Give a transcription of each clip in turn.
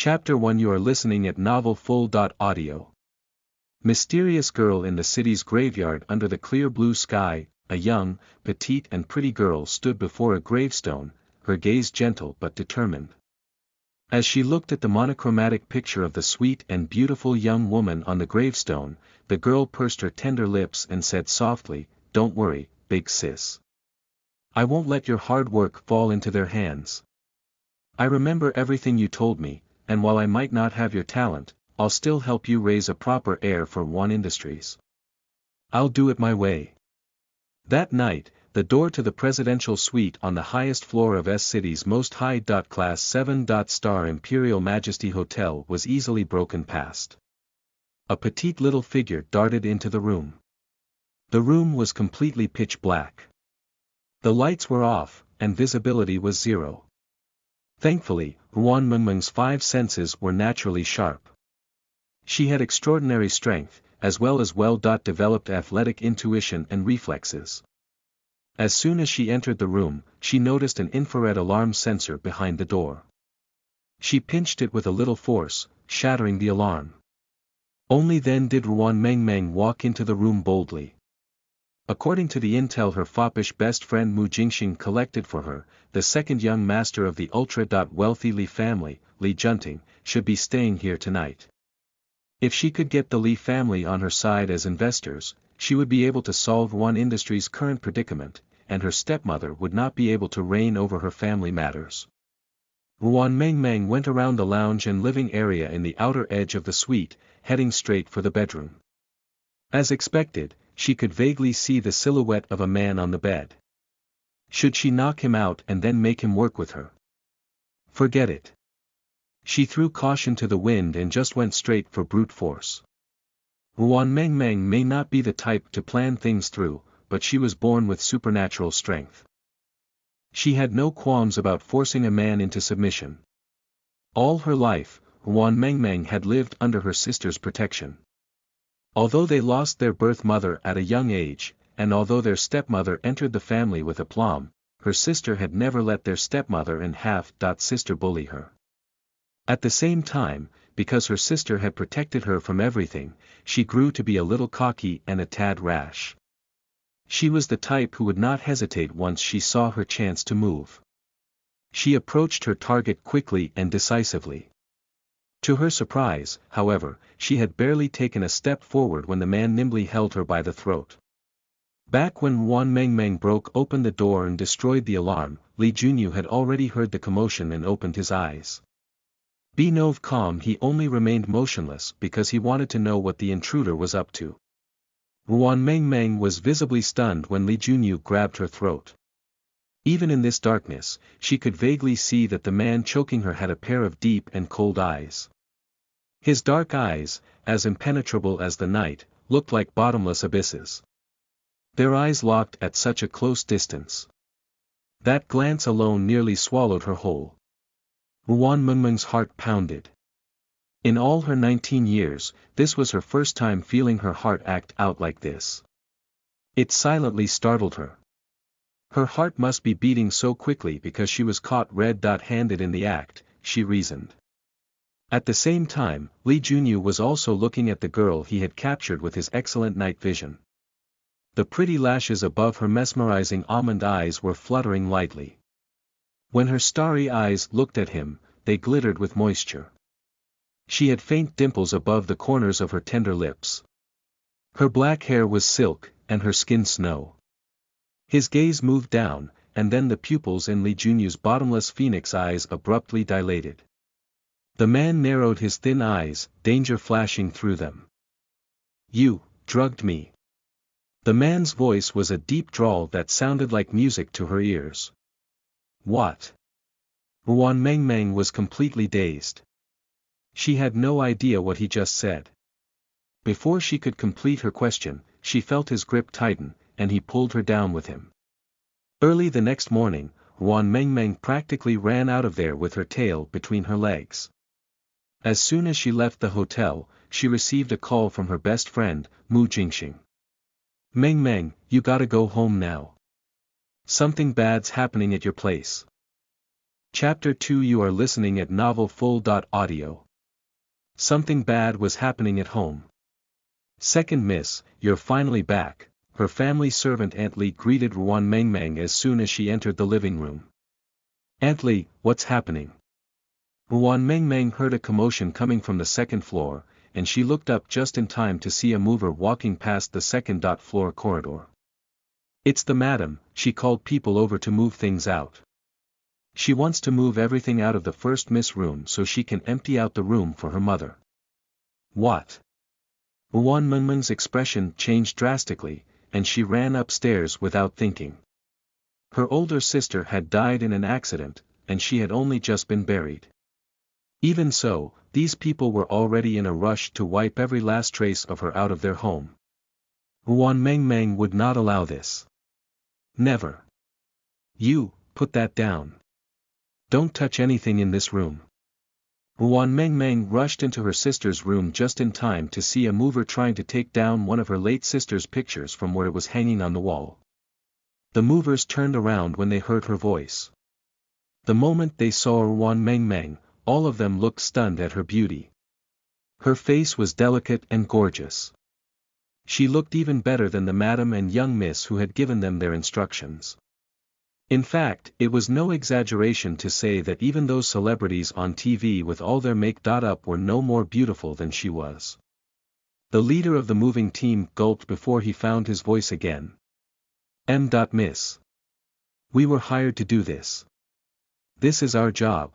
Chapter 1. You are listening at Novel Full. Audio. Mysterious girl in the city's graveyard. Under the clear blue sky, a young, petite and pretty girl stood before a gravestone, her gaze gentle but determined. As she looked at the monochromatic picture of the sweet and beautiful young woman on the gravestone, the girl pursed her tender lips and said softly, "Don't worry, big sis. I won't let your hard work fall into their hands. I remember everything you told me, and while I might not have your talent, I'll still help you raise a proper heir for One Industries. I'll do it my way." That night, the door to the presidential suite on the highest floor of S-City's most high-class 7-star Imperial Majesty Hotel was easily broken past. A petite little figure darted into the room. The room was completely pitch black. The lights were off, and visibility was zero. Thankfully, Ruan Mengmeng's 5 senses were naturally sharp. She had extraordinary strength, as well as well-developed athletic intuition and reflexes. As soon as she entered the room, she noticed an infrared alarm sensor behind the door. She pinched it with a little force, shattering the alarm. Only then did Ruan Mengmeng walk into the room boldly. According to the intel her foppish best friend Mu Jingxing collected for her, the second young master of the ultra-wealthy Li family, Li Junting, should be staying here tonight. If she could get the Li family on her side as investors, she would be able to solve One Industries' current predicament, and her stepmother would not be able to reign over her family matters. Ruan Mengmeng went around the lounge and living area in the outer edge of the suite, heading straight for the bedroom. As expected, she could vaguely see the silhouette of a man on the bed. Should she knock him out and then make him work with her? Forget it. She threw caution to the wind and just went straight for brute force. Ruan Mengmeng may not be the type to plan things through, but she was born with supernatural strength. She had no qualms about forcing a man into submission. All her life, Ruan Mengmeng had lived under her sister's protection. Although they lost their birth mother at a young age, and although their stepmother entered the family with aplomb, her sister had never let their stepmother and half-sister bully her. At the same time, because her sister had protected her from everything, she grew to be a little cocky and a tad rash. She was the type who would not hesitate once she saw her chance to move. She approached her target quickly and decisively. To her surprise, however, she had barely taken a step forward when the man nimbly held her by the throat. Back when Ruan Mengmeng broke open the door and destroyed the alarm, Li Junyu had already heard the commotion and opened his eyes. Be nove calm, he only remained motionless because he wanted to know what the intruder was up to. Ruan Mengmeng was visibly stunned when Li Junyu grabbed her throat. Even in this darkness, she could vaguely see that the man choking her had a pair of deep and cold eyes. His dark eyes, as impenetrable as the night, looked like bottomless abysses. Their eyes locked at such a close distance. That glance alone nearly swallowed her whole. Ruan Mengmeng's heart pounded. In all her 19 years, this was her first time feeling her heart act out like this. It silently startled her. Her heart must be beating so quickly because she was caught red-handed in the act, she reasoned. At the same time, Li Junyu was also looking at the girl he had captured with his excellent night vision. The pretty lashes above her mesmerizing almond eyes were fluttering lightly. When her starry eyes looked at him, they glittered with moisture. She had faint dimples above the corners of her tender lips. Her black hair was silk, and her skin snow. His gaze moved down, and then the pupils in Li Junyu's bottomless phoenix eyes abruptly dilated. The man narrowed his thin eyes, danger flashing through them. "You drugged me." The man's voice was a deep drawl that sounded like music to her ears. "What?" Ruan Mengmeng was completely dazed. She had no idea what he just said. Before she could complete her question, she felt his grip tighten, and he pulled her down with him. Early the next morning, Ruan Mengmeng practically ran out of there with her tail between her legs. As soon as she left the hotel, she received a call from her best friend, Mu Jingxing. "Mengmeng, you gotta go home now. Something bad's happening at your place." Chapter 2 You are listening at Novel Full. Audio. Something bad was happening at home. Second Miss, you're finally back, her family servant Aunt Lee greeted Ruan Meng Meng as soon as she entered the living room. Aunt Lee, what's happening? Ruan Meng Meng heard a commotion coming from the second floor, and she looked up just in time to see a mover walking past the second floor corridor. It's the madam, she called people over to move things out. She wants to move everything out of the first Miss room so she can empty out the room for her mother. What? Ruan Meng Meng's expression changed drastically, and she ran upstairs without thinking. Her older sister had died in an accident, and she had only just been buried. Even so, these people were already in a rush to wipe every last trace of her out of their home. Ruan Meng Meng would not allow this. Never. You, put that down. Don't touch anything in this room. Ruan Meng Meng rushed into her sister's room just in time to see a mover trying to take down one of her late sister's pictures from where it was hanging on the wall. The movers turned around when they heard her voice. The moment they saw Ruan Meng Meng, all of them looked stunned at her beauty. Her face was delicate and gorgeous. She looked even better than the madam and young miss who had given them their instructions. In fact, it was no exaggeration to say that even those celebrities on TV with all their make-up were no more beautiful than she was. The leader of the moving team gulped before he found his voice again. Miss. We were hired to do this. This is our job.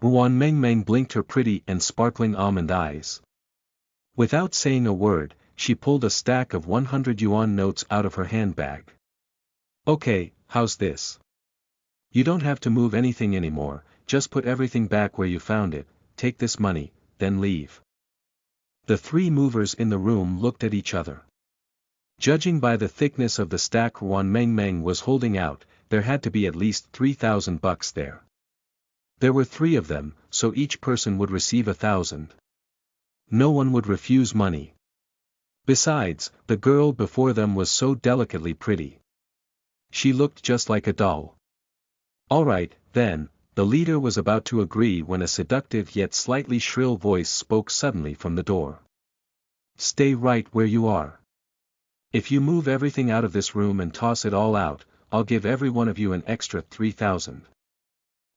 Ruan Meng Meng blinked her pretty and sparkling almond eyes. Without saying a word, she pulled a stack of 100 yuan notes out of her handbag. Okay, how's this? You don't have to move anything anymore, just put everything back where you found it, take this money, then leave. The three movers in the room looked at each other. Judging by the thickness of the stack Ruan Meng Meng was holding out, there had to be at least 3,000 bucks there. There were 3 of them, so each person would receive 1,000. No one would refuse money. Besides, the girl before them was so delicately pretty. She looked just like a doll. All right, then, the leader was about to agree when a seductive yet slightly shrill voice spoke suddenly from the door. Stay right where you are. If you move everything out of this room and toss it all out, I'll give every one of you an extra 3,000.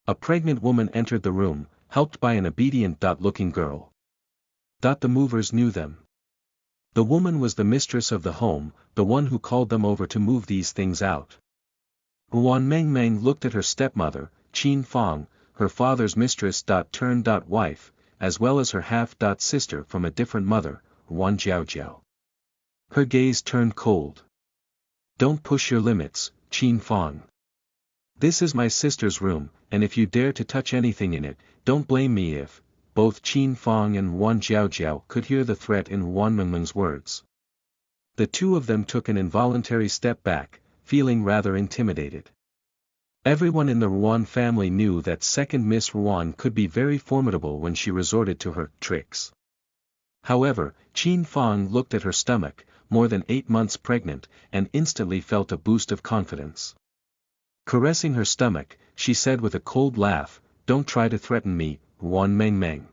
A pregnant woman entered the room, helped by an obedient-looking girl. The movers knew them. The woman was the mistress of the home, the one who called them over to move these things out. Ruan Meng Meng looked at her stepmother, Qin Fong, her father's mistress turned wife, as well as her half-sister from a different mother, Ruan Jiaojiao. Her gaze turned cold. Don't push your limits, Qin Fong. This is my sister's room, and if you dare to touch anything in it, don't blame me if. Both Qin Fong and Ruan Jiaojiao could hear the threat in Ruan Meng Meng's words. The two of them took an involuntary step back, feeling rather intimidated. Everyone in the Ruan family knew that second Miss Ruan could be very formidable when she resorted to her tricks. However, Qin Fong looked at her stomach, more than 8 months pregnant, and instantly felt a boost of confidence. Caressing her stomach, she said with a cold laugh, Don't try to threaten me, Ruan Meng Meng.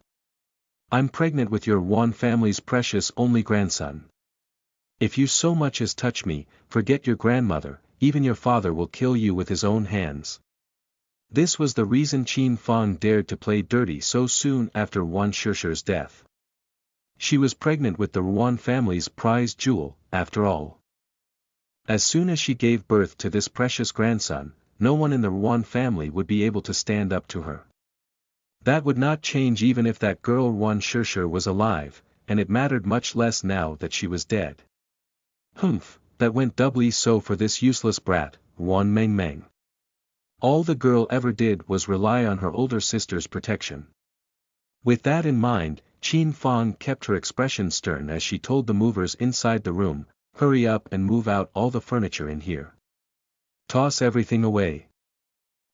I'm pregnant with your Ruan family's precious only grandson. If you so much as touch me, forget your grandmother, even your father will kill you with his own hands. This was the reason Qin Fong dared to play dirty so soon after Ruan Shishir's death. She was pregnant with the Ruan family's prized jewel, after all. As soon as she gave birth to this precious grandson, no one in the Ruan family would be able to stand up to her. That would not change even if that girl Ruan Shishir was alive, and it mattered much less now that she was dead. Humph, that went doubly so for this useless brat, Ruan Meng Meng. All the girl ever did was rely on her older sister's protection. With that in mind, Qin Fong kept her expression stern as she told the movers inside the room, Hurry up and move out all the furniture in here. Toss everything away.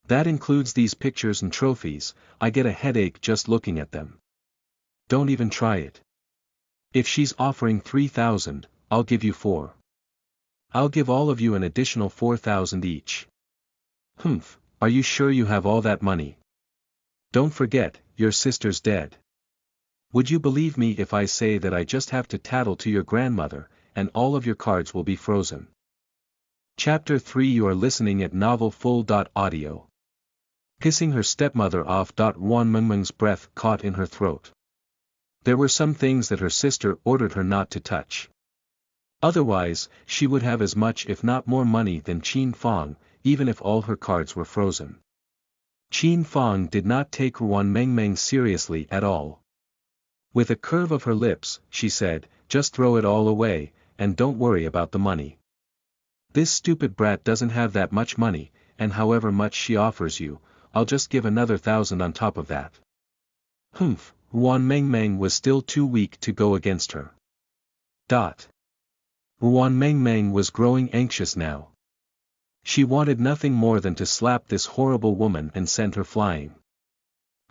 That includes these pictures and trophies, I get a headache just looking at them. Don't even try it. If she's offering 3,000, I'll give you 4. I'll give all of you an additional 4,000 each. Humph, Are you sure you have all that money? Don't forget, your sister's dead. Would you believe me if I say that I just have to tattle to your grandmother, and all of your cards will be frozen? Chapter 3 You are listening at Novel Full. Audio. Kissing her stepmother off. Wan Mengmeng's breath caught in her throat. There were some things that her sister ordered her not to touch. Otherwise, she would have as much if not more money than Qin Fong, even if all her cards were frozen. Qin Fong did not take Wan Mengmeng seriously at all. With a curve of her lips, she said, just throw it all away, and don't worry about the money. This stupid brat doesn't have that much money, and however much she offers you, I'll just give another 1,000 on top of that. Humph, Wan Mengmeng was still too weak to go against her. Wan Mengmeng was growing anxious now. She wanted nothing more than to slap this horrible woman and send her flying.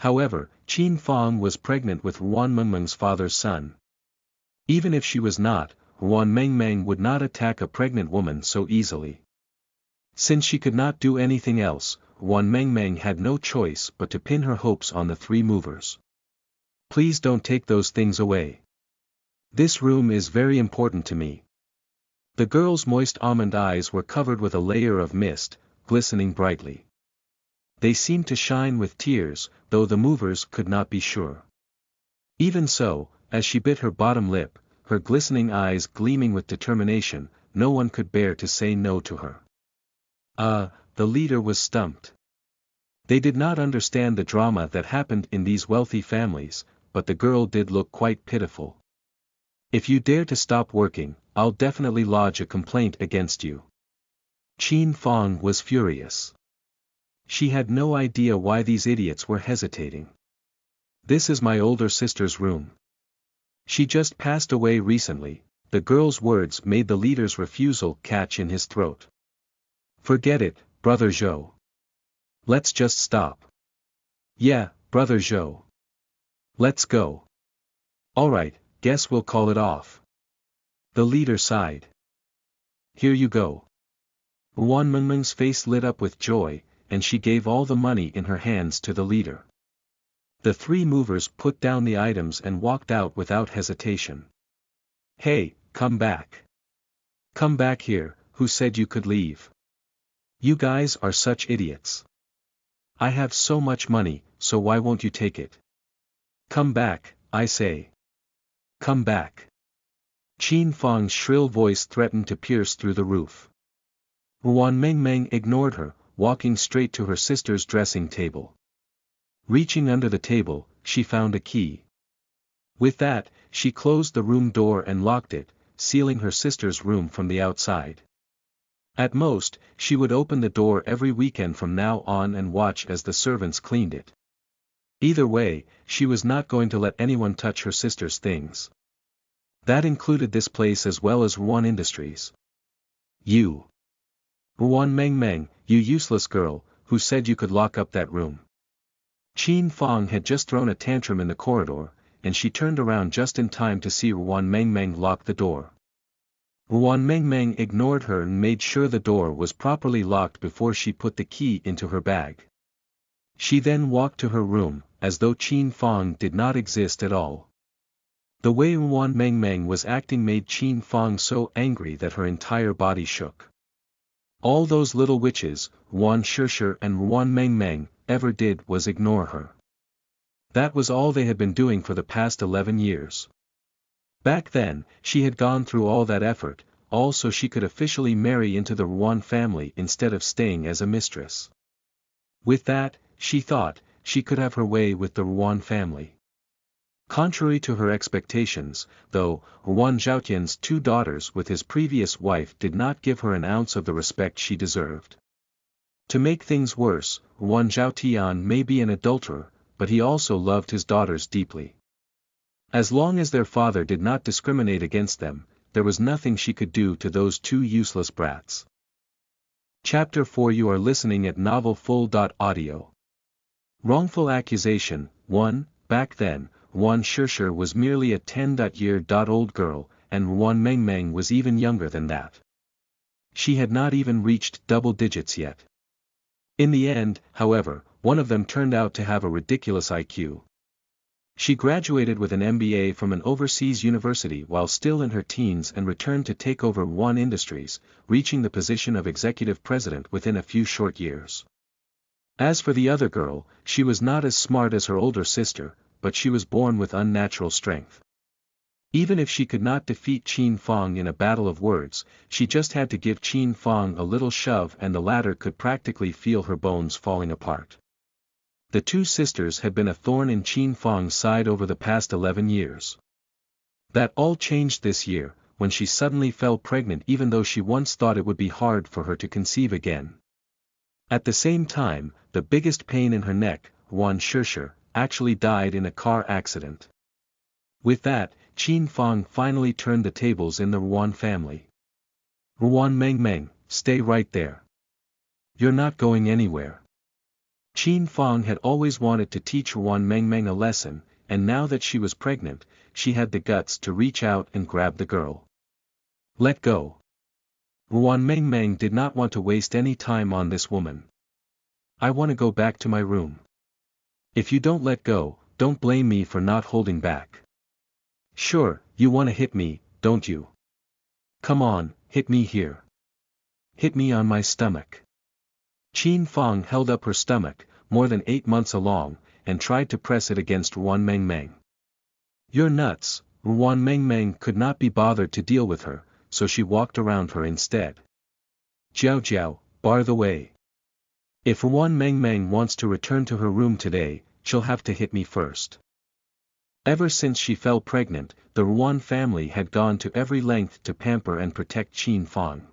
However, Qin Fong was pregnant with Wan Mengmeng's father's son. Even if she was not, Wan Mengmeng would not attack a pregnant woman so easily. Since she could not do anything else, Wan Mengmeng had no choice but to pin her hopes on the three movers. Please don't take those things away. This room is very important to me. The girl's moist almond eyes were covered with a layer of mist, glistening brightly. They seemed to shine with tears, though the movers could not be sure. Even so, as she bit her bottom lip, her glistening eyes gleaming with determination, no one could bear to say no to her. The leader was stumped. They did not understand the drama that happened in these wealthy families, but the girl did look quite pitiful. If you dare to stop working, I'll definitely lodge a complaint against you. Qin Fong was furious. She had no idea why these idiots were hesitating. This is my older sister's room. She just passed away recently. The girl's words made the leader's refusal catch in his throat. Forget it, Brother Zhou. Let's just stop. Yeah, Brother Zhou. Let's go. Alright, guess we'll call it off. The leader sighed. Here you go. Wan Mengmeng's face lit up with joy, and she gave all the money in her hands to the leader. The three movers put down the items and walked out without hesitation. Hey, come back. Come back here, who said you could leave? You guys are such idiots. I have so much money, so why won't you take it? Come back, I say. Come back. Qin Fong's shrill voice threatened to pierce through the roof. Wan Mengmeng ignored her, walking straight to her sister's dressing table. Reaching under the table, she found a key. With that, she closed the room door and locked it, sealing her sister's room from the outside. At most, she would open the door every weekend from now on and watch as the servants cleaned it. Either way, she was not going to let anyone touch her sister's things. That included this place as well as Wan Industries. You. Wan Mengmeng, you useless girl, who said you could lock up that room? Qin Fong had just thrown a tantrum in the corridor, and she turned around just in time to see Wan Mengmeng lock the door. Wan Mengmeng ignored her and made sure the door was properly locked before she put the key into her bag. She then walked to her room, as though Qin Fong did not exist at all. The way Wan Mengmeng was acting made Qin Fong so angry that her entire body shook. All those little witches, Wan Shishir and Wan Mengmeng, ever did was ignore her. That was all they had been doing for the past 11 years. Back then, she had gone through all that effort, all so she could officially marry into the Wan family instead of staying as a mistress. With that, she thought, she could have her way with the Wan family. Contrary to her expectations, though, Wan Zhaotian's 2 daughters with his previous wife did not give her an ounce of the respect she deserved. To make things worse, Wan Zhaotian may be an adulterer, but he also loved his daughters deeply. As long as their father did not discriminate against them, there was nothing she could do to those 2 useless brats. Chapter 4 You are listening at Novel Full. Audio. Wrongful accusation. 1. Back then, Wan Shishir was merely a 10-year-old girl, and Wan Mengmeng was even younger than that. She had not even reached double digits yet. In the end, however, one of them turned out to have a ridiculous IQ. She graduated with an MBA from an overseas university while still in her teens and returned to take over One Industries, reaching the position of executive president within a few short years. As for the other girl, she was not as smart as her older sister, but she was born with unnatural strength. Even if she could not defeat Qin Fong in a battle of words, she just had to give Qin Fong a little shove and the latter could practically feel her bones falling apart. The two sisters had been a thorn in Qin Fong's side over the past 11 years. That all changed this year, when she suddenly fell pregnant even though she once thought it would be hard for her to conceive again. At the same time, the biggest pain in her neck, Wan Shishir, actually died in a car accident. With that, Qin Fong finally turned the tables in the Ruan family. Ruan Meng Meng, stay right there. You're not going anywhere. Qin Fong had always wanted to teach Ruan Meng Meng a lesson, and now that she was pregnant, she had the guts to reach out and grab the girl. Let go. Ruan Meng Meng did not want to waste any time on this woman. I want to go back to my room. If you don't let go, don't blame me for not holding back. Sure, you want to hit me, don't you? Come on, hit me here. Hit me on my stomach. Qin Fong held up her stomach, more than 8 months along, and tried to press it against Ruan Meng Meng. You're nuts. Ruan Meng Meng could not be bothered to deal with her, so she walked around her instead. Jiao Jiao, bar the way. If Ruan Meng Meng wants to return to her room today, she'll have to hit me first. Ever since she fell pregnant, the Ruan family had gone to every length to pamper and protect Qin Fong.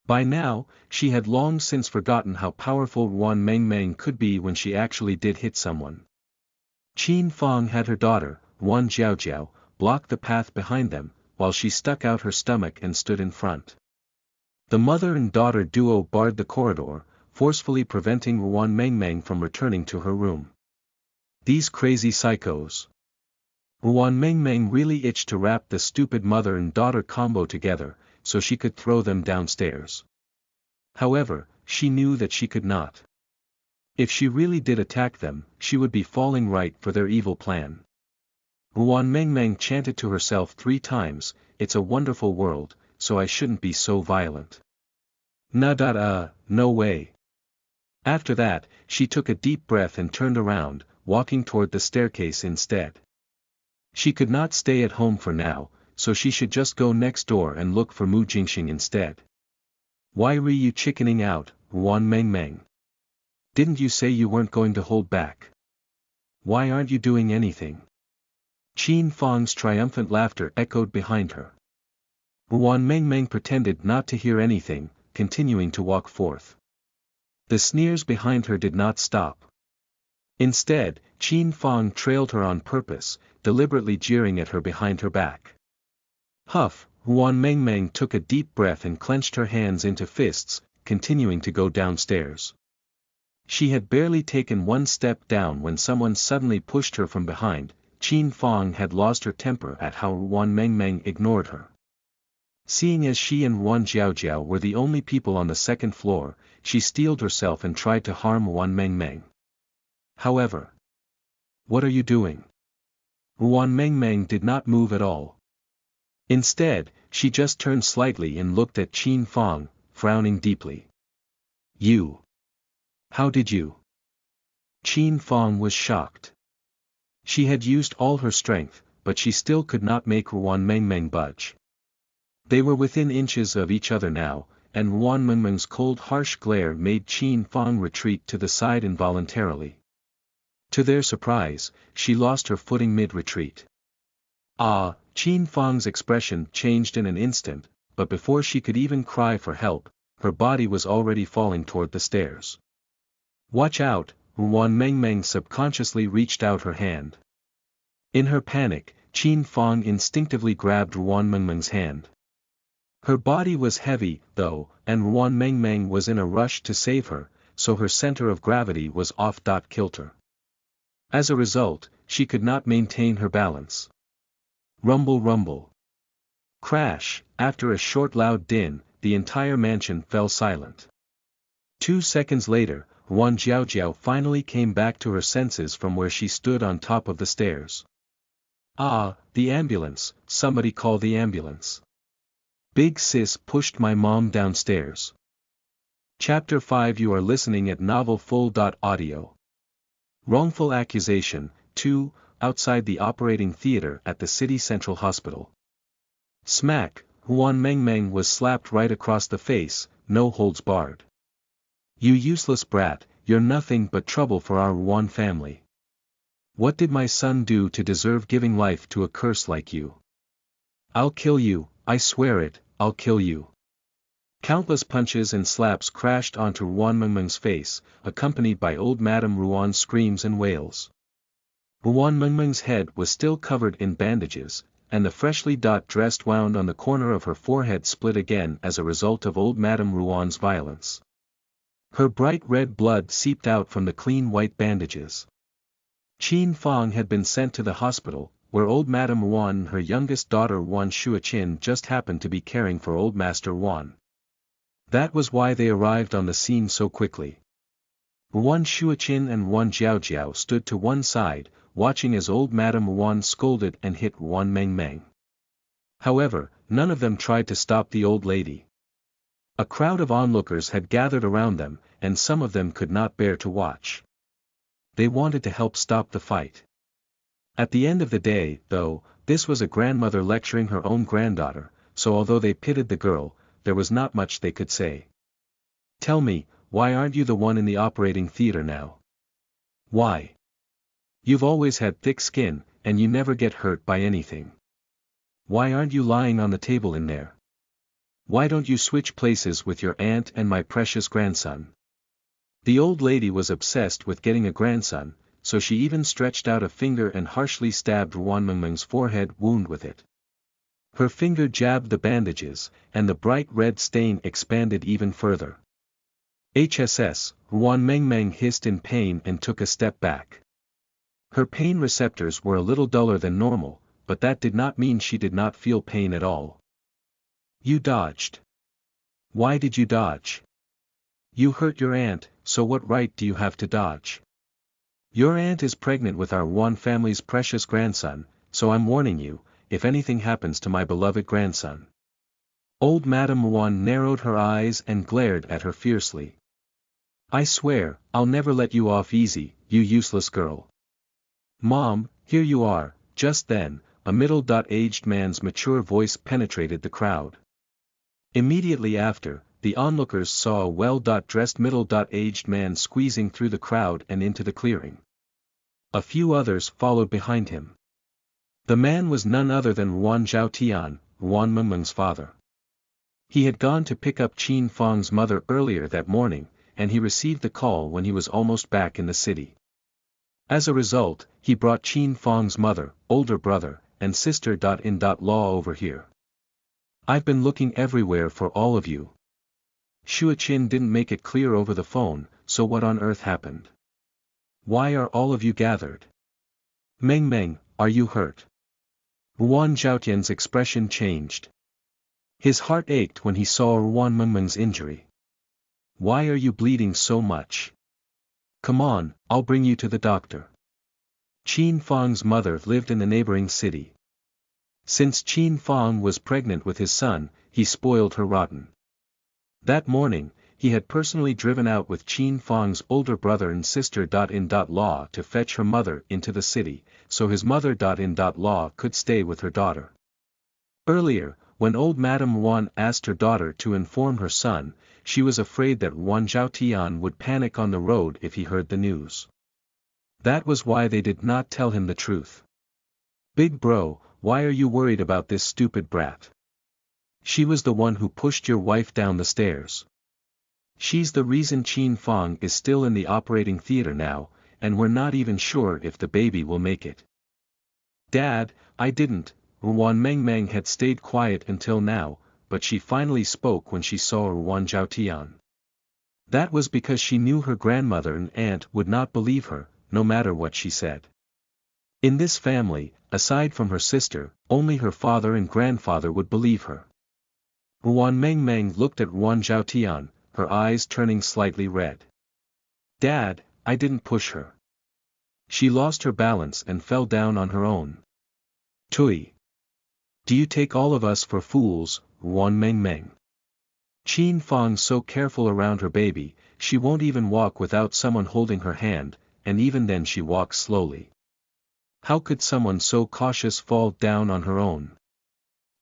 By now, she had long since forgotten how powerful Ruan Meng Meng could be when she actually did hit someone. Qin Fong had her daughter, Ruan Jiao Jiao, block the path behind them, while she stuck out her stomach and stood in front. The mother and daughter duo barred the corridor, forcefully preventing Ruan Meng Meng from returning to her room. These crazy psychos. Ruan Meng Meng really itched to wrap the stupid mother and daughter combo together, so she could throw them downstairs. However, she knew that she could not. If she really did attack them, she would be falling right for their evil plan. Ruan Meng Meng chanted to herself 3 times, "It's a wonderful world, so I shouldn't be so violent." No way. After that, she took a deep breath and turned around, walking toward the staircase instead. She could not stay at home for now, so she should just go next door and look for Mu Jingxing instead. Why were you chickening out, Ruan Meng Meng? Didn't you say you weren't going to hold back? Why aren't you doing anything? Qin Fong's triumphant laughter echoed behind her. Ruan Meng Meng pretended not to hear anything, continuing to walk forth. The sneers behind her did not stop. Instead, Qin Fong trailed her on purpose, deliberately jeering at her behind her back. Huff, Ruan Meng Meng took a deep breath and clenched her hands into fists, continuing to go downstairs. She had barely taken 1 step down when someone suddenly pushed her from behind. Qin Fong had lost her temper at how Ruan Meng Meng ignored her. Seeing as she and Ruan Jiao Jiao were the only people on the 2nd floor, she steeled herself and tried to harm Ruan Meng Meng. However, what are you doing? Ruan Meng Meng did not move at all. Instead, she just turned slightly and looked at Qin Fong, frowning deeply. You. How did you? Qin Fong was shocked. She had used all her strength, but she still could not make Ruan Meng Meng budge. They were within inches of each other now, and Ruan Meng Meng's cold harsh glare made Qin Fong retreat to the side involuntarily. To their surprise, she lost her footing mid-retreat. Qin Fong's expression changed in an instant, but before she could even cry for help, her body was already falling toward the stairs. Watch out, Ruan Meng Meng subconsciously reached out her hand. In her panic, Qin Fong instinctively grabbed Ruan Meng Meng's hand. Her body was heavy, though, and Ruan Meng Meng was in a rush to save her, so her center of gravity was off-kilter. As a result, she could not maintain her balance. Rumble rumble. Crash, after a short loud din, the entire mansion fell silent. 2 seconds later, Wan Jiaojiao finally came back to her senses from where she stood on top of the stairs. Ah, the ambulance, somebody call the ambulance. Big sis pushed my mom downstairs. Chapter 5. You are listening at novelfull.audio. Wrongful accusation, 2, outside the operating theater at the City Central Hospital. Smack, Huan Mengmeng was slapped right across the face, no holds barred. You useless brat, you're nothing but trouble for our Huan family. What did my son do to deserve giving life to a curse like you? I'll kill you, I swear it, I'll kill you. Countless punches and slaps crashed onto Ruan Mengmeng's face, accompanied by old Madame Ruan's screams and wails. Ruan Mengmeng's head was still covered in bandages, and the freshly dressed wound on the corner of her forehead split again as a result of old Madame Ruan's violence. Her bright red blood seeped out from the clean white bandages. Qin Fang had been sent to the hospital, where old Madame Ruan and her youngest daughter Wan Shuaqin just happened to be caring for old Master Wan. That was why they arrived on the scene so quickly. Wan Shuaqin and Wan Jiaojiao stood to one side, watching as old Madame Wan scolded and hit Wan Mengmeng. However, none of them tried to stop the old lady. A crowd of onlookers had gathered around them, and some of them could not bear to watch. They wanted to help stop the fight. At the end of the day, though, this was a grandmother lecturing her own granddaughter, so although they pitied the girl, there was not much they could say. Tell me, why aren't you the one in the operating theater now? Why? You've always had thick skin, and you never get hurt by anything. Why aren't you lying on the table in there? Why don't you switch places with your aunt and my precious grandson? The old lady was obsessed with getting a grandson, so she even stretched out a finger and harshly stabbed Ruan Mengmeng's forehead wound with it. Her finger jabbed the bandages, and the bright red stain expanded even further. HSS, Ruan Mengmeng hissed in pain and took a step back. Her pain receptors were a little duller than normal, but that did not mean she did not feel pain at all. You dodged. Why did you dodge? You hurt your aunt, so what right do you have to dodge? Your aunt is pregnant with our Wan family's precious grandson, so I'm warning you, if anything happens to my beloved grandson. Old Madame Wan narrowed her eyes and glared at her fiercely. I swear, I'll never let you off easy, you useless girl. Mom, here you are. Just then, a middle-aged man's mature voice penetrated the crowd. Immediately after, the onlookers saw a well-dressed middle-aged man squeezing through the crowd and into the clearing. A few others followed behind him. The man was none other than Ruan Zhaotian, Ruan Mengmeng's father. He had gone to pick up Qin Fang's mother earlier that morning, and he received the call when he was almost back in the city. As a result, he brought Qin Fang's mother, older brother, and sister-in-law over here. I've been looking everywhere for all of you. Shuaqin didn't make it clear over the phone, so what on earth happened? Why are all of you gathered? Mengmeng, are you hurt? Ruan Zhaotian's expression changed. His heart ached when he saw Ruan Mengmeng's injury. Why are you bleeding so much? Come on, I'll bring you to the doctor. Qin Fang's mother lived in the neighboring city. Since Qin Fang was pregnant with his son, he spoiled her rotten. That morning, he had personally driven out with Qin Fang's older brother and sister-in-law to fetch her mother into the city, so his mother-in-law could stay with her daughter. Earlier, when old Madame Wan asked her daughter to inform her son, she was afraid that Ruan Zhaotian would panic on the road if he heard the news. That was why they did not tell him the truth. Big bro, why are you worried about this stupid brat? She was the one who pushed your wife down the stairs. She's the reason Qin Fang is still in the operating theater now, and we're not even sure if the baby will make it. Dad, I didn't. Ruan Mengmeng had stayed quiet until now, but she finally spoke when she saw Ruan Zhaotian. That was because she knew her grandmother and aunt would not believe her, no matter what she said. In this family, aside from her sister, only her father and grandfather would believe her. Ruan Mengmeng looked at Ruan Zhaotian, her eyes turning slightly red. Dad, I didn't push her. She lost her balance and fell down on her own. Tui. Do you take all of us for fools, Ruan Meng Meng? Qin Fang's so careful around her baby, she won't even walk without someone holding her hand, and even then she walks slowly. How could someone so cautious fall down on her own?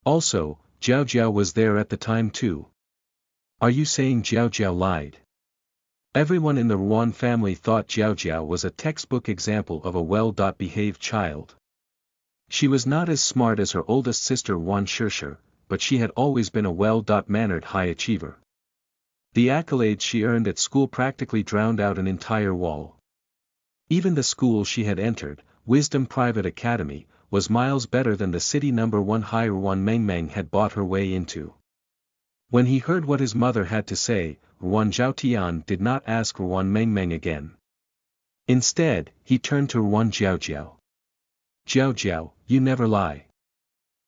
Also, Jiao Jiao was there at the time too. Are you saying Jiao Jiao lied? Everyone in the Ruan family thought Jiao Jiao was a textbook example of a well-behaved child. She was not as smart as her oldest sister Wan Shishir, but she had always been a well-mannered high achiever. The accolades she earned at school practically drowned out an entire wall. Even the school she had entered, Wisdom Private Academy, was miles better than the city number 1 high Ruan Meng Meng had bought her way into. When he heard what his mother had to say, Ruan Zhaotian did not ask Ruan Meng Meng again. Instead, he turned to Ruan Jiao. Jiao, you never lie.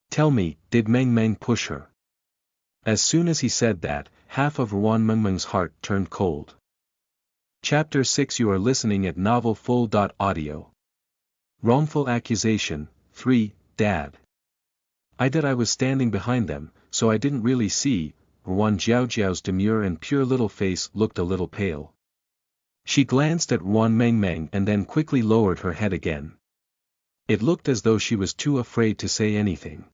Tell me, did Meng Meng push her? As soon as he said that, half of Ruan Meng Meng's heart turned cold. Chapter 6 You are listening at Novel Full. Audio. Wrongful accusation, 3, Dad. I was standing behind them, so I didn't really see. Ruan Jiao's demure and pure little face looked a little pale. She glanced at Ruan Meng Meng and then quickly lowered her head again. It looked as though she was too afraid to say anything.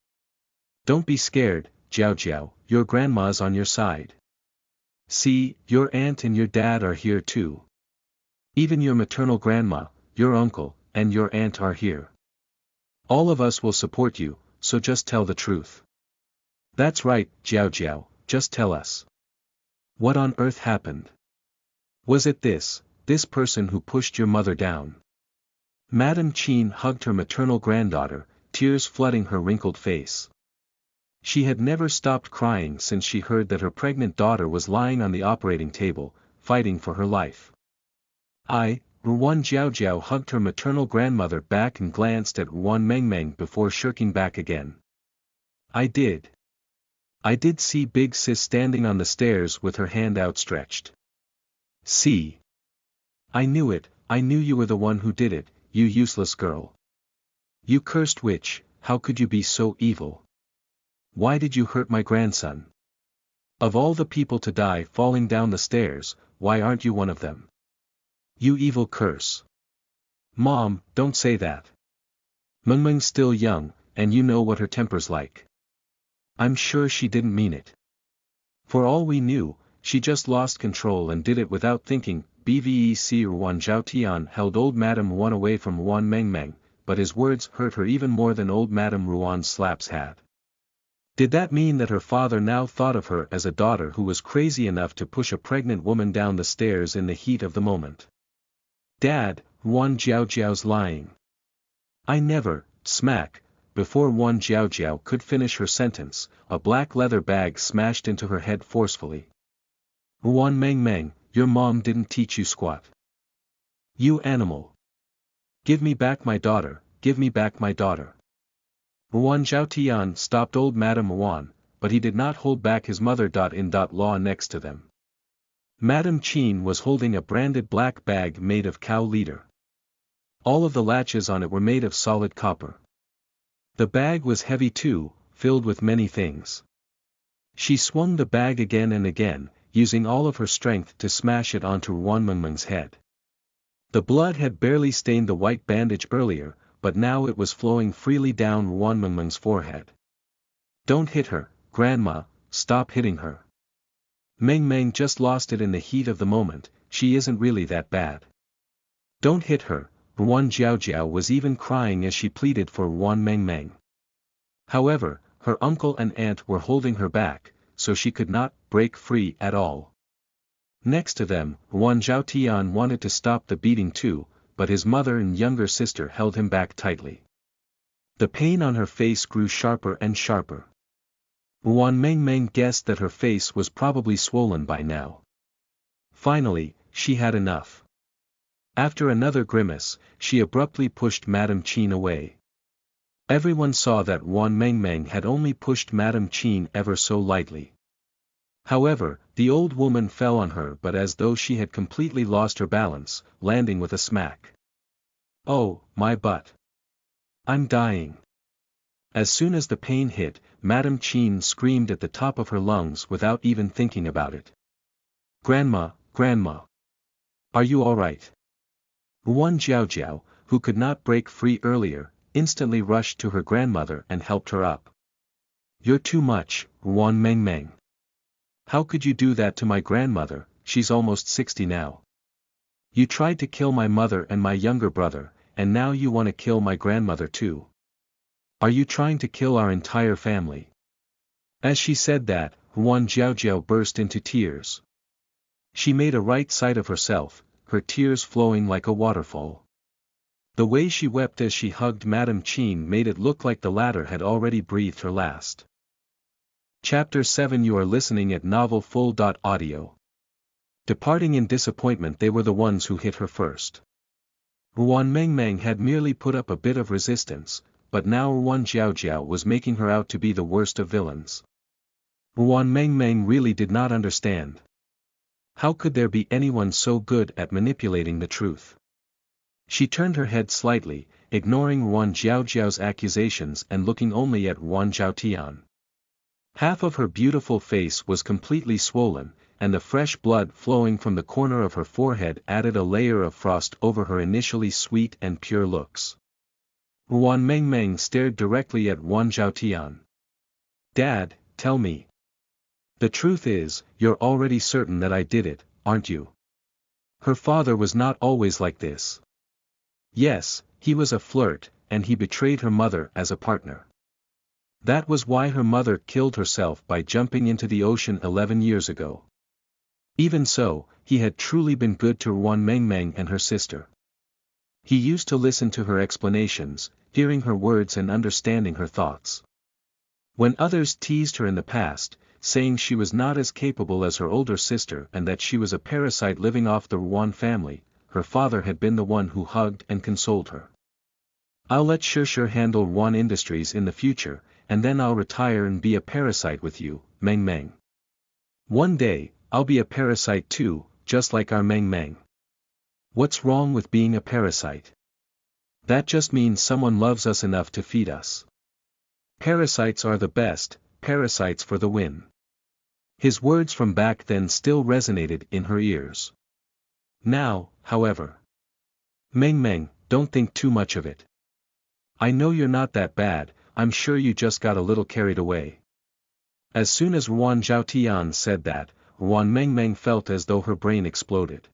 Don't be scared, Jiao, your grandma's on your side. See, your aunt and your dad are here too. Even your maternal grandma, your uncle, and your aunt are here. All of us will support you, so just tell the truth. That's right, Jiao, just tell us. What on earth happened? Was it this person who pushed your mother down? Madame Qin hugged her maternal granddaughter, tears flooding her wrinkled face. She had never stopped crying since she heard that her pregnant daughter was lying on the operating table, fighting for her life. Ruan Jiao hugged her maternal grandmother back and glanced at Ruan Meng Meng before shirking back again. I did see Big Sis standing on the stairs with her hand outstretched. See? I knew it, I knew you were the one who did it, you useless girl. You cursed witch, how could you be so evil? Why did you hurt my grandson? Of all the people to die falling down the stairs, why aren't you one of them? You evil curse. Mom, don't say that. Meng Meng's still young, and you know what her temper's like. I'm sure she didn't mean it. For all we knew, she just lost control and did it without thinking. Bvec Ruan Zhaotian held old Madame Ruan away from Ruan Meng Meng, but his words hurt her even more than old Madame Ruan's slaps had. Did that mean that her father now thought of her as a daughter who was crazy enough to push a pregnant woman down the stairs in the heat of the moment? Dad, Ruan Jiao's lying. I never, smack. Before Ruan Jiao could finish her sentence, a black leather bag smashed into her head forcefully. Ruan Meng Meng, your mom didn't teach you squat. You animal. Give me back my daughter, give me back my daughter. Ruan Zhaotian stopped old Madame Ruan, but he did not hold back his mother. In law next to them. Madame Qin was holding a branded black bag made of cow leader. All of the latches on it were made of solid copper. The bag was heavy too, filled with many things. She swung the bag again and again, using all of her strength to smash it onto Ruan Meng Meng's head. The blood had barely stained the white bandage earlier, but now it was flowing freely down Ruan Meng Meng's forehead. Don't hit her, Grandma, stop hitting her. Meng Meng just lost it in the heat of the moment, she isn't really that bad. Don't hit her. Ruan Jiao was even crying as she pleaded for Ruan Meng Meng. However, her uncle and aunt were holding her back, so she could not break free at all. Next to them, Ruan Zhaotian wanted to stop the beating too, but his mother and younger sister held him back tightly. The pain on her face grew sharper and sharper. Ruan Meng Meng guessed that her face was probably swollen by now. Finally, she had enough. After another grimace, she abruptly pushed Madame Qin away. Everyone saw that Ruan Meng Meng had only pushed Madame Qin ever so lightly. However, the old woman fell on her but as though she had completely lost her balance, landing with a smack. Oh, my butt. I'm dying. As soon as the pain hit, Madame Chin screamed at the top of her lungs without even thinking about it. Grandma, Grandma. Are you alright? Ruan Jiaojiao, who could not break free earlier, instantly rushed to her grandmother and helped her up. You're too much, Ruan Mengmeng. How could you do that to my grandmother? She's almost 60 now. You tried to kill my mother and my younger brother, and now you want to kill my grandmother too. Are you trying to kill our entire family? As she said that, Ruan Jiaojiao burst into tears. She made a right sight of herself, her tears flowing like a waterfall. The way she wept as she hugged Madame Chin made it look like the latter had already breathed her last. Chapter 7. You are listening at novelfull.audio. Departing in disappointment, they were the ones who hit her first. Ruan Mengmeng had merely put up a bit of resistance, but now Ruan Jiaojiao was making her out to be the worst of villains. Ruan Mengmeng really did not understand. How could there be anyone so good at manipulating the truth? She turned her head slightly, ignoring Ruan Jiaojiao's accusations and looking only at Ruan Jiaotian. Half of her beautiful face was completely swollen, and the fresh blood flowing from the corner of her forehead added a layer of frost over her initially sweet and pure looks. Ruan Mengmeng stared directly at Ruan Jiaotian. Dad, tell me. The truth is, you're already certain that I did it, aren't you? Her father was not always like this. Yes, he was a flirt, and he betrayed her mother as a partner. That was why her mother killed herself by jumping into the ocean 11 years ago. Even so, he had truly been good to Ruan Mengmeng and her sister. He used to listen to her explanations, hearing her words and understanding her thoughts. When others teased her in the past, saying she was not as capable as her older sister and that she was a parasite living off the Ruan family, her father had been the one who hugged and consoled her. I'll let Shishir handle Ruan Industries in the future, and then I'll retire and be a parasite with you, Meng Meng. One day, I'll be a parasite too, just like our Meng Meng. What's wrong with being a parasite? That just means someone loves us enough to feed us. Parasites are the best, parasites for the win. His words from back then still resonated in her ears. Now, however. Meng Meng, don't think too much of it. I know you're not that bad, I'm sure you just got a little carried away. As soon as Ruan Jiaotian said that, Ruan Mengmeng felt as though her brain exploded.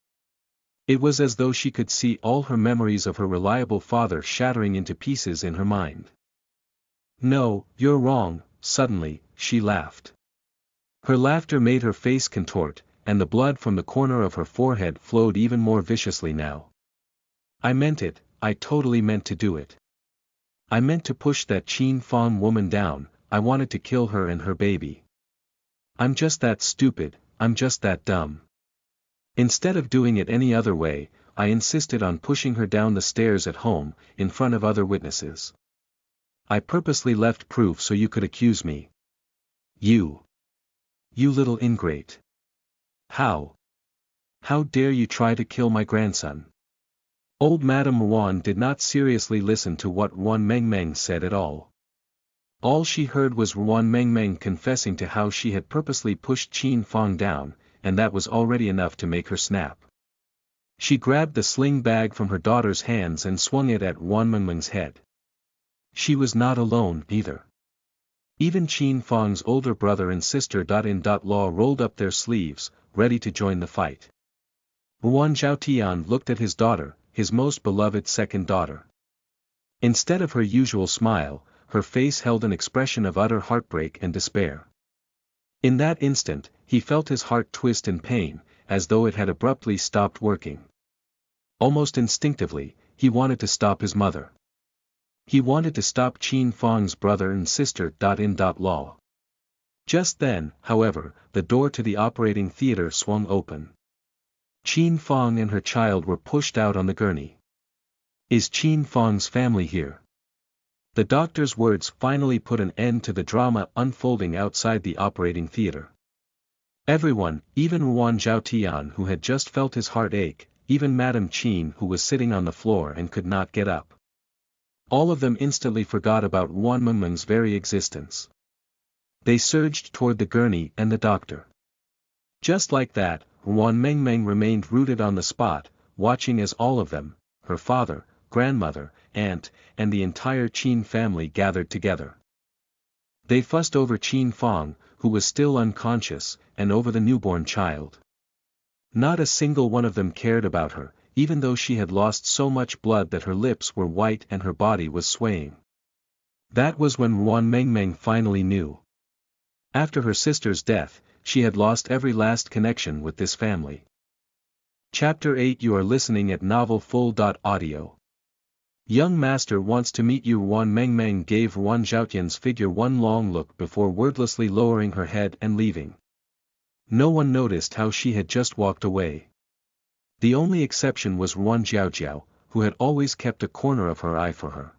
It was as though she could see all her memories of her reliable father shattering into pieces in her mind. No, you're wrong, suddenly, she laughed. Her laughter made her face contort, and the blood from the corner of her forehead flowed even more viciously now. I meant it, I totally meant to do it. I meant to push that Qin Fang woman down, I wanted to kill her and her baby. I'm just that stupid, I'm just that dumb. Instead of doing it any other way, I insisted on pushing her down the stairs at home, in front of other witnesses. I purposely left proof so you could accuse me. You little ingrate. How dare you try to kill my grandson? Old Madame Ruan did not seriously listen to what Ruan Mengmeng said at all. All she heard was Ruan Mengmeng confessing to how she had purposely pushed Qin Fang down, and that was already enough to make her snap. She grabbed the sling bag from her daughter's hands and swung it at Ruan Mengmeng's head. She was not alone, either. Even Qin Fang's older brother and sister in law rolled up their sleeves, ready to join the fight. Ruan Jiaotian looked at his daughter, his most beloved second daughter. Instead of her usual smile, her face held an expression of utter heartbreak and despair. In that instant, he felt his heart twist in pain, as though it had abruptly stopped working. Almost instinctively, he wanted to stop his mother. He wanted to stop Qin Fang's brother and sister in law. Just then, however, the door to the operating theater swung open. Qin Fang and her child were pushed out on the gurney. Is Qin Fang's family here? The doctor's words finally put an end to the drama unfolding outside the operating theater. Everyone, even Ruan Zhaotian who had just felt his heart ache, even Madame Qin who was sitting on the floor and could not get up. All of them instantly forgot about Ruan Mengmeng's very existence. They surged toward the gurney and the doctor. Just like that, Ruan Mengmeng remained rooted on the spot, watching as all of them, her father, grandmother, aunt, and the entire Qin family gathered together. They fussed over Qin Fong, who was still unconscious, and over the newborn child. Not a single one of them cared about her, even though she had lost so much blood that her lips were white and her body was swaying. That was when Ruan Mengmeng finally knew. After her sister's death, she had lost every last connection with this family. Chapter 8. You are listening at Novel Full.audio. Young master wants to meet you. Ruan Mengmeng gave Ruan Zhaotian's figure one long look before wordlessly lowering her head and leaving. No one noticed how she had just walked away. The only exception was Ruan Zhaojiao, who had always kept a corner of her eye for her.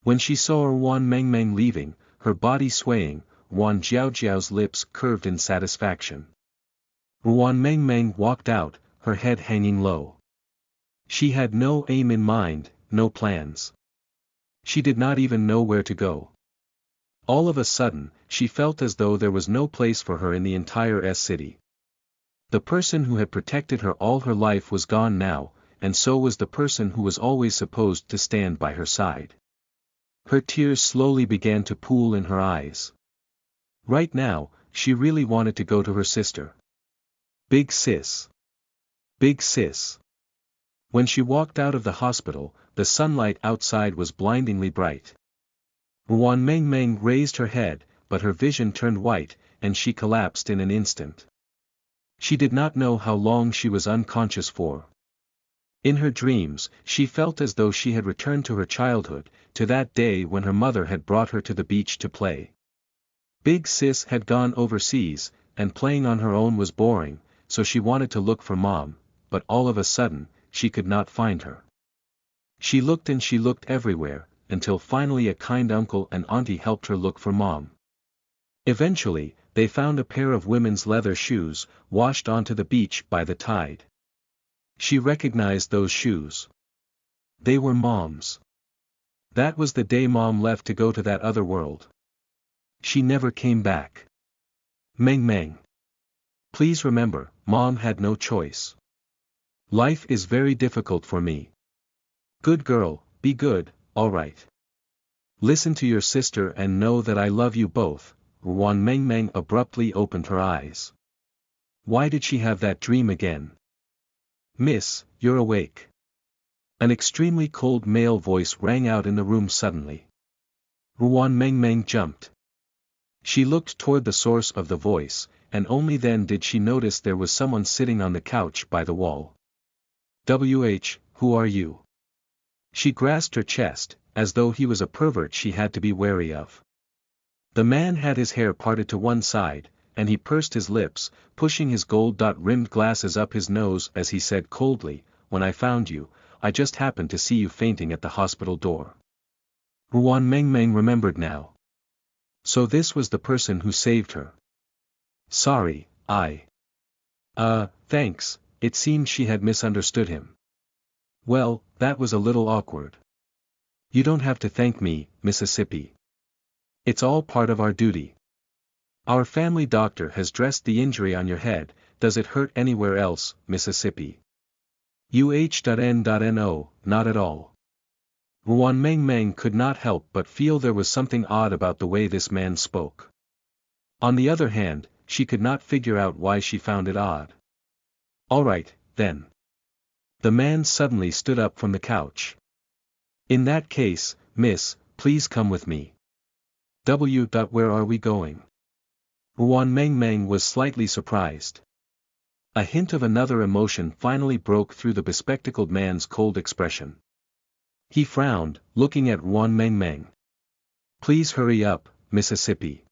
When she saw Ruan Mengmeng leaving, her body swaying, Ruan Zhaojiao's lips curved in satisfaction. Ruan Mengmeng walked out, her head hanging low. She had no aim in mind, no plans. She did not even know where to go. All of a sudden, she felt as though there was no place for her in the entire city. The person who had protected her all her life was gone now, and so was the person who was always supposed to stand by her side. Her tears slowly began to pool in her eyes. Right now, she really wanted to go to her sister. Big sis. Big sis. When she walked out of the hospital, the sunlight outside was blindingly bright. Ruan Mengmeng raised her head, but her vision turned white, and she collapsed in an instant. She did not know how long she was unconscious for. In her dreams, she felt as though she had returned to her childhood, to that day when her mother had brought her to the beach to play. Big sis had gone overseas, and playing on her own was boring, so she wanted to look for mom, but all of a sudden, she could not find her. She looked and she looked everywhere, until finally a kind uncle and auntie helped her look for mom. Eventually, they found a pair of women's leather shoes, washed onto the beach by the tide. She recognized those shoes. They were mom's. That was the day mom left to go to that other world. She never came back. Mengmeng. Please remember, mom had no choice. Life is very difficult for me. Good girl, be good, alright. Listen to your sister and know that I love you both. Ruan Mengmeng abruptly opened her eyes. Why did she have that dream again? Miss, you're awake. An extremely cold male voice rang out in the room suddenly. Ruan Mengmeng jumped. She looked toward the source of the voice, and only then did she notice there was someone sitting on the couch by the wall. Who are you? She grasped her chest, as though he was a pervert she had to be wary of. The man had his hair parted to one side, and he pursed his lips, pushing his gold-rimmed glasses up his nose as he said coldly, When I found you, I just happened to see you fainting at the hospital door. Ruan Mengmeng remembered now. So this was the person who saved her. Sorry, thanks. It seemed she had misunderstood him. Well, that was a little awkward. You don't have to thank me, Mississippi. It's all part of our duty. Our family doctor has dressed the injury on your head. Does it hurt anywhere else, Mississippi? No, not at all. Ruan Mengmeng could not help but feel there was something odd about the way this man spoke. On the other hand, she could not figure out why she found it odd. Alright, then. The man suddenly stood up from the couch. In that case, miss, please come with me. Where are we going? Ruan Mengmeng was slightly surprised. A hint of another emotion finally broke through the bespectacled man's cold expression. He frowned, looking at Ruan Mengmeng. Please hurry up, Mississippi.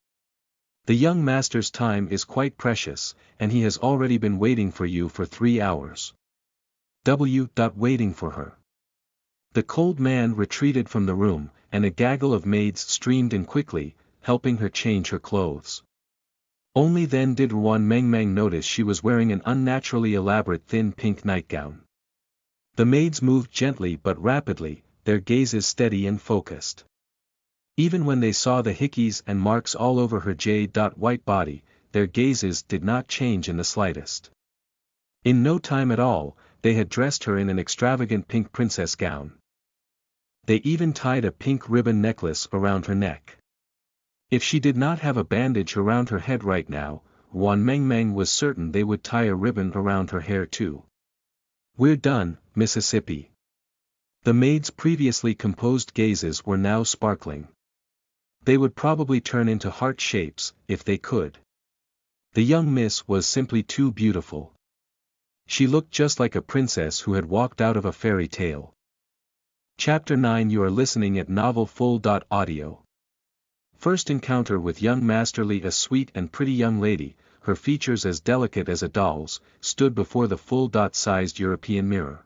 The young master's time is quite precious, and he has already been waiting for you for 3 hours. Waiting for her. The cold man retreated from the room, and a gaggle of maids streamed in quickly, helping her change her clothes. Only then did Ruan Mengmeng notice she was wearing an unnaturally elaborate thin pink nightgown. The maids moved gently but rapidly, their gazes steady and focused. Even when they saw the hickeys and marks all over her jade-white body, their gazes did not change in the slightest. In no time at all, they had dressed her in an extravagant pink princess gown. They even tied a pink ribbon necklace around her neck. If she did not have a bandage around her head right now, Ruan Mengmeng was certain they would tie a ribbon around her hair too. "We're done, Mississippi." The maid's previously composed gazes were now sparkling. They would probably turn into heart shapes, if they could. The young miss was simply too beautiful. She looked just like a princess who had walked out of a fairy tale. Chapter 9. You are listening at novelfull.audio. First encounter with young Master Li. A sweet and pretty young lady, her features as delicate as a doll's, stood before the full-sized European mirror.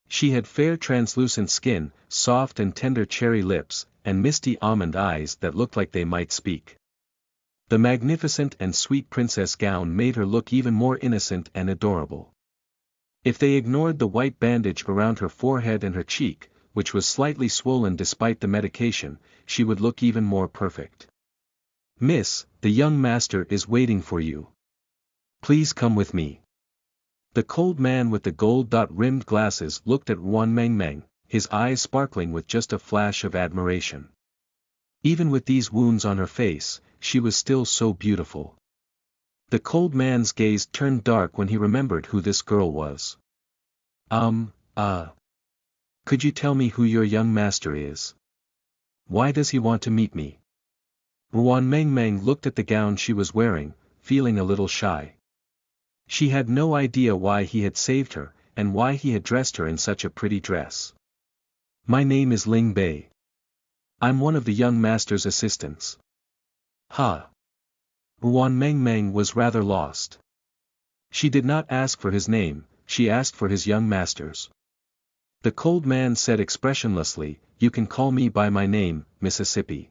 She had fair translucent skin, soft and tender cherry lips, and misty almond eyes that looked like they might speak. The magnificent and sweet princess gown made her look even more innocent and adorable. If they ignored the white bandage around her forehead and her cheek, which was slightly swollen despite the medication, she would look even more perfect. "Miss, the young master is waiting for you. Please come with me." The cold man with the gold-rimmed glasses looked at Ruan Mengmeng, his eyes sparkling with just a flash of admiration. Even with these wounds on her face, she was still so beautiful. The cold man's gaze turned dark when he remembered who this girl was. Could you tell me who your young master is? Why does he want to meet me?" Ruan Mengmeng looked at the gown she was wearing, feeling a little shy. She had no idea why he had saved her, and why he had dressed her in such a pretty dress. "My name is Ling Bei. I'm one of the young master's assistants." "Ha!" Ruan Mengmeng was rather lost. She did not ask for his name, she asked for his young master's. The cold man said expressionlessly, "You can call me by my name, Mississippi.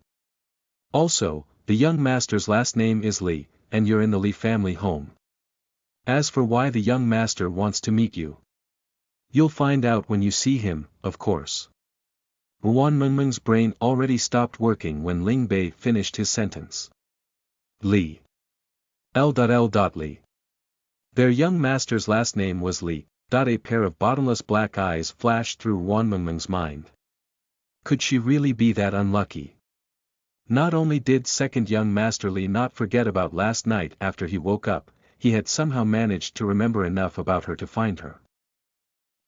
Also, the young master's last name is Li, and you're in the Li family home. As for why the young master wants to meet you, you'll find out when you see him, of course." Ruan Mengmeng's brain already stopped working when Ling Bei finished his sentence. Li. Li. Their young master's last name was Li. A pair of bottomless black eyes flashed through Ruan Mengmeng's mind. Could she really be that unlucky? Not only did second young Master Li not forget about last night after he woke up, he had somehow managed to remember enough about her to find her.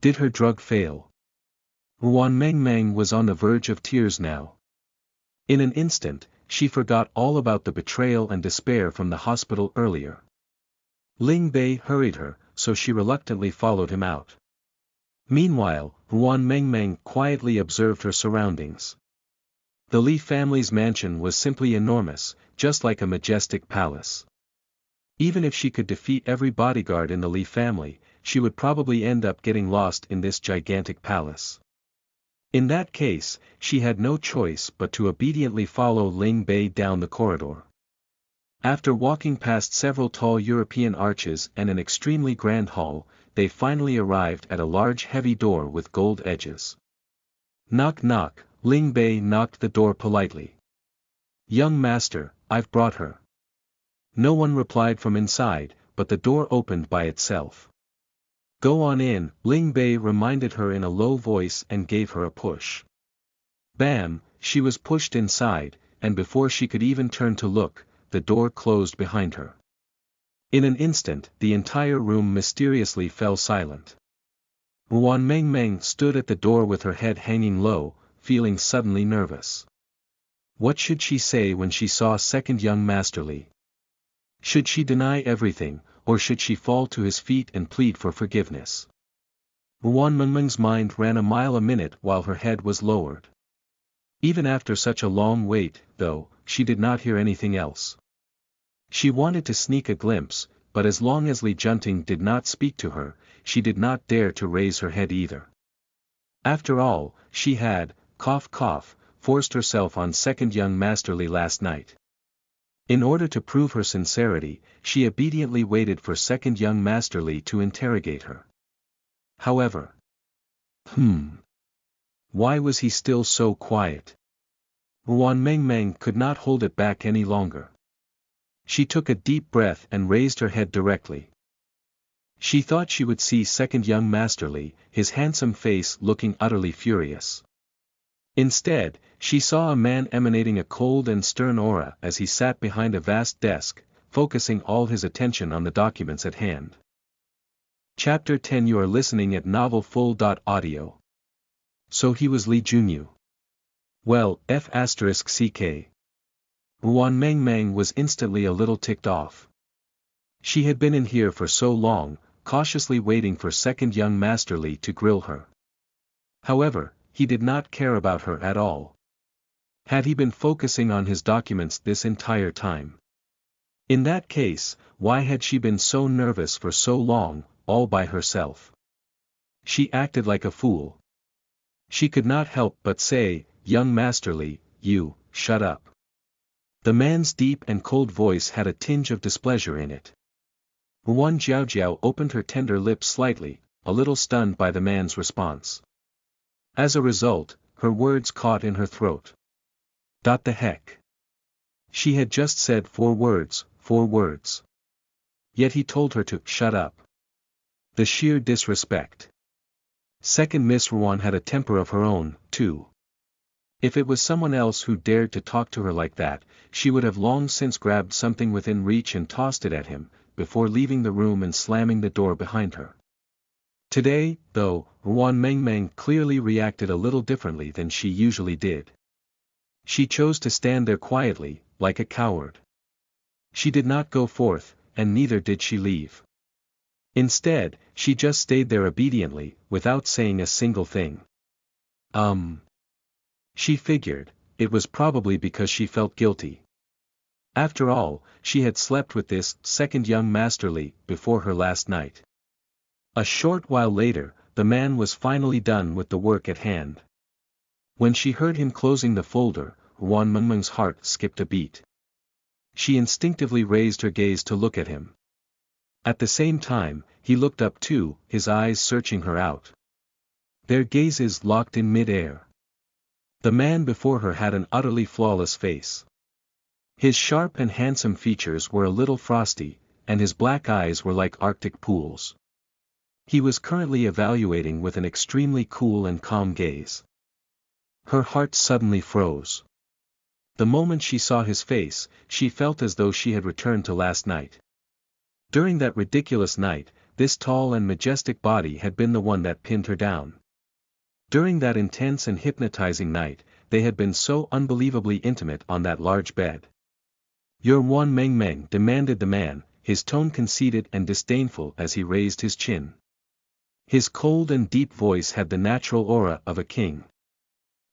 Did her drug fail? Ruan Mengmeng was on the verge of tears now. In an instant, she forgot all about the betrayal and despair from the hospital earlier. Ling Bei hurried her, so she reluctantly followed him out. Meanwhile, Ruan Mengmeng quietly observed her surroundings. The Li family's mansion was simply enormous, just like a majestic palace. Even if she could defeat every bodyguard in the Li family, she would probably end up getting lost in this gigantic palace. In that case, she had no choice but to obediently follow Ling Bei down the corridor. After walking past several tall European arches and an extremely grand hall, they finally arrived at a large heavy door with gold edges. "Knock knock," Ling Bei knocked the door politely. "Young master, I've brought her." No one replied from inside, but the door opened by itself. "Go on in," Ling Bei reminded her in a low voice and gave her a push. Bam, she was pushed inside, and before she could even turn to look, the door closed behind her. In an instant, the entire room mysteriously fell silent. Ruan Mengmeng stood at the door with her head hanging low, feeling suddenly nervous. What should she say when she saw second young Master Li? Should she deny everything, or should she fall to his feet and plead for forgiveness? Ruan Mengmeng's mind ran a mile a minute while her head was lowered. Even after such a long wait, though, she did not hear anything else. She wanted to sneak a glimpse, but as long as Li Junting did not speak to her, she did not dare to raise her head either. After all, she had, cough cough, forced herself on second young Master Li last night. In order to prove her sincerity, she obediently waited for second young Master Li to interrogate her. However, why was he still so quiet? Ruan Mengmeng could not hold it back any longer. She took a deep breath and raised her head directly. She thought she would see second young Master Li, his handsome face looking utterly furious. Instead, she saw a man emanating a cold and stern aura as he sat behind a vast desk, focusing all his attention on the documents at hand. Chapter 10. You are listening at Novel Full.audio. So he was Li Junyu. Well, F***ck. Ruan Mengmeng was instantly a little ticked off. She had been in here for so long, cautiously waiting for second young Master Li to grill her. However, he did not care about her at all. Had he been focusing on his documents this entire time? In that case, why had she been so nervous for so long, all by herself? She acted like a fool. She could not help but say, "Young Master Li, you, shut up." The man's deep and cold voice had a tinge of displeasure in it. Ruan Jiaojiao opened her tender lips slightly, a little stunned by the man's response. As a result, her words caught in her throat. The heck? She had just said 4 words. Yet he told her to shut up. The sheer disrespect. Second Miss Ruan had a temper of her own, too. If it was someone else who dared to talk to her like that, she would have long since grabbed something within reach and tossed it at him, before leaving the room and slamming the door behind her. Today, though, Ruan Mengmeng clearly reacted a little differently than she usually did. She chose to stand there quietly, like a coward. She did not go forth, and neither did she leave. Instead, she just stayed there obediently, without saying a single thing. She figured, it was probably because she felt guilty. After all, she had slept with this second young Master Li before her last night. A short while later, the man was finally done with the work at hand. When she heard him closing the folder, Ruan Mengmeng's heart skipped a beat. She instinctively raised her gaze to look at him. At the same time, he looked up too, his eyes searching her out. Their gazes locked in mid-air. The man before her had an utterly flawless face. His sharp and handsome features were a little frosty, and his black eyes were like Arctic pools. He was currently evaluating with an extremely cool and calm gaze. Her heart suddenly froze. The moment she saw his face, she felt as though she had returned to last night. During that ridiculous night, this tall and majestic body had been the one that pinned her down. During that intense and hypnotizing night, they had been so unbelievably intimate on that large bed. "You're Ruan Mengmeng," demanded the man, his tone conceited and disdainful as he raised his chin. His cold and deep voice had the natural aura of a king.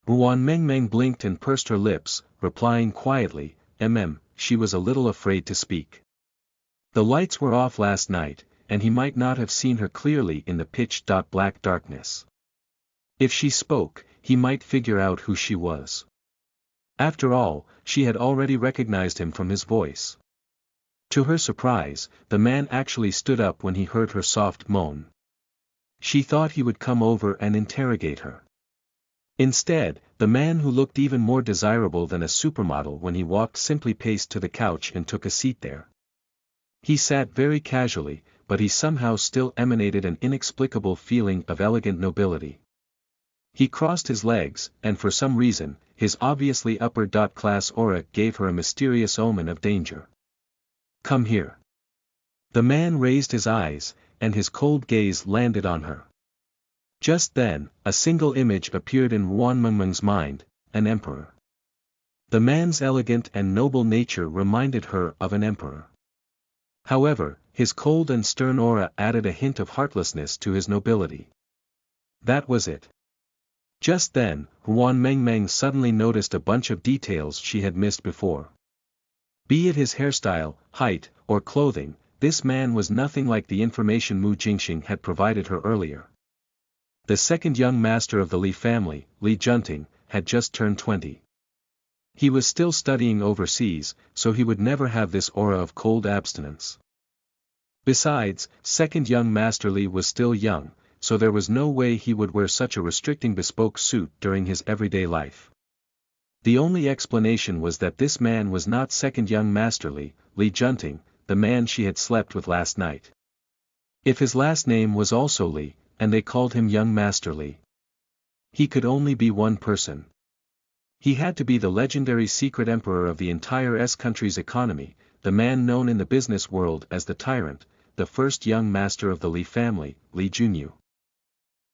Ruan Mengmeng blinked and pursed her lips, replying quietly, she was a little afraid to speak. The lights were off last night, and he might not have seen her clearly in the pitch-black darkness. If she spoke, he might figure out who she was. After all, she had already recognized him from his voice. To her surprise, the man actually stood up when he heard her soft moan. She thought he would come over and interrogate her. Instead, the man who looked even more desirable than a supermodel when he walked simply paced to the couch and took a seat there. He sat very casually, but he somehow still emanated an inexplicable feeling of elegant nobility. He crossed his legs, and for some reason, his obviously upper-class aura gave her a mysterious omen of danger. "Come here." The man raised his eyes, and his cold gaze landed on her. Just then, a single image appeared in Ruan Mengmeng's mind, an emperor. The man's elegant and noble nature reminded her of an emperor. However, his cold and stern aura added a hint of heartlessness to his nobility. That was it. Just then, Ruan Mengmeng suddenly noticed a bunch of details she had missed before. Be it his hairstyle, height, or clothing, this man was nothing like the information Mu Jingxing had provided her earlier. The second young master of the Li family, Li Junting, had just turned 20. He was still studying overseas, so he would never have this aura of cold abstinence. Besides, second young Master Li was still young, so there was no way he would wear such a restricting bespoke suit during his everyday life. The only explanation was that this man was not second young Master Li, Li Junting, the man she had slept with last night. If his last name was also Li, and they called him young Master Li, he could only be one person. He had to be the legendary secret emperor of the entire country's economy, the man known in the business world as the tyrant, the first young master of the Li family, Li Junyu.